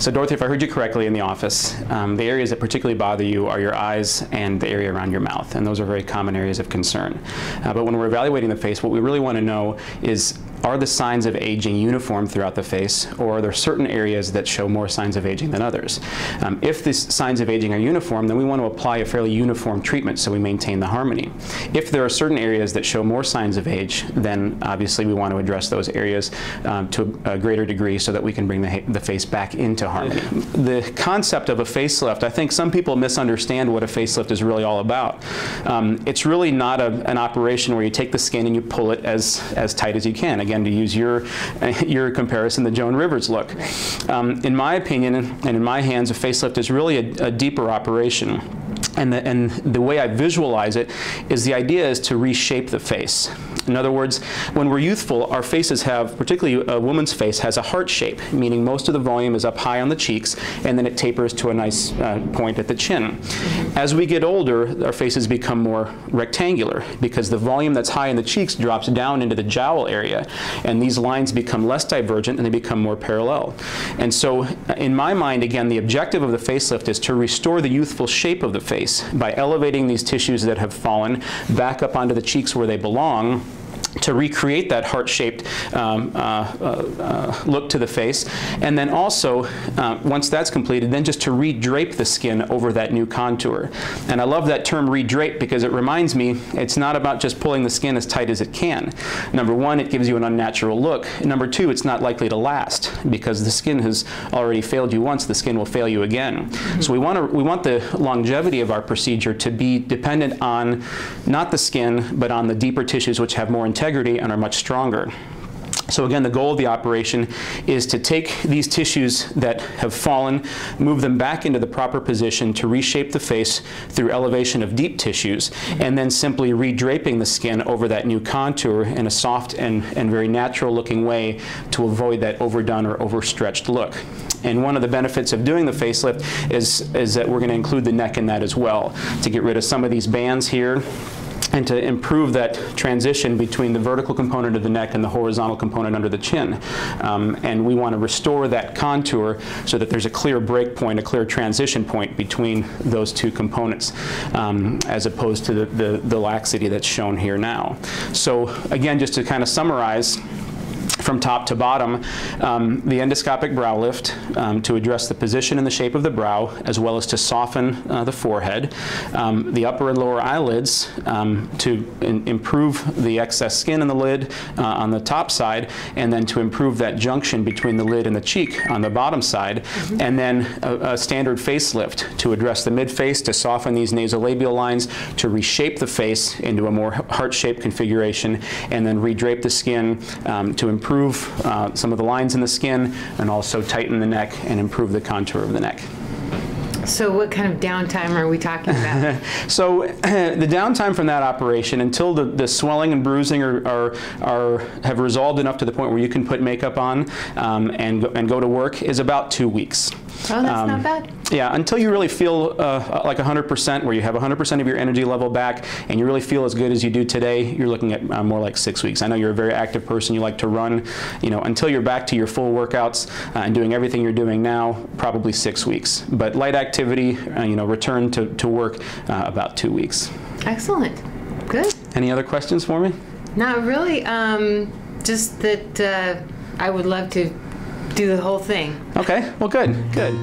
So Dorothy, if I heard you correctly in the office, the areas that particularly bother you are your eyes and the area around your mouth, and those are very common areas of concern. But when we're evaluating the face, what we really want to know is, are the signs of aging uniform throughout the face, or are there certain areas that show more signs of aging than others? If the signs of aging are uniform, then we want to apply a fairly uniform treatment so we maintain the harmony. If there are certain areas that show more signs of age, then obviously we want to address those areas to a greater degree so that we can bring the face back into harmony. The concept of a facelift, I think some people misunderstand what a facelift is really all about. It's really not an operation where you take the skin and you pull it as tight as you can. Again, to use your comparison, the Joan Rivers look. In my opinion, and in my hands, a facelift is really a deeper operation. And the way I visualize it is, the idea is to reshape the face. In other words, when we're youthful, our faces have, particularly a woman's face, has a heart shape, meaning most of the volume is up high on the cheeks, and then it tapers to a nice point at the chin. As we get older, our faces become more rectangular because the volume that's high in the cheeks drops down into the jowl area, and these lines become less divergent and they become more parallel. And so, in my mind, again, the objective of the facelift is to restore the youthful shape of the face by elevating these tissues that have fallen back up onto the cheeks where they belong, to recreate that heart-shaped look to the face, and then also, once that's completed, then just to redrape the skin over that new contour. And I love that term redrape because it reminds me it's not about just pulling the skin as tight as it can. Number one, it gives you an unnatural look. Number two, it's not likely to last because the skin has already failed you once, the skin will fail you again. So we want the longevity of our procedure to be dependent on not the skin, but on the deeper tissues which have more integrity and are much stronger. So again, the goal of the operation is to take these tissues that have fallen, move them back into the proper position to reshape the face through elevation of deep tissues, and then simply redraping the skin over that new contour in a soft and very natural looking way to avoid that overdone or overstretched look. And one of the benefits of doing the facelift is that we're going to include the neck in that as well, to get rid of some of these bands here, and to improve that transition between the vertical component of the neck and the horizontal component under the chin. And we want to restore that contour so that there's a clear break point, a clear transition point between those two components, as opposed to the laxity that's shown here now. So again, just to kind of summarize, from top to bottom, the endoscopic brow lift to address the position and the shape of the brow, as well as to soften the forehead. The upper and lower eyelids to improve the excess skin in the lid on the top side, and then to improve that junction between the lid and the cheek on the bottom side. And then a standard facelift to address the mid-face, to soften these nasolabial lines, to reshape the face into a more heart-shaped configuration, and then redrape the skin to improve some of the lines in the skin, and also tighten the neck and improve the contour of the neck. So what kind of downtime are we talking about? So the downtime from that operation until the swelling and bruising have resolved enough to the point where you can put makeup on and go to work is about 2 weeks. Oh, that's not bad. Yeah, until you really feel like 100%, where you have 100% of your energy level back and you really feel as good as you do today, you're looking at more like 6 weeks. I know you're a very active person, you like to run. You know, until you're back to your full workouts and doing everything you're doing now, probably 6 weeks. But light activity, you know, return to work about 2 weeks. Excellent. Good. Any other questions for me? Not really. Just that I would love to do the whole thing. Okay, well, good, good.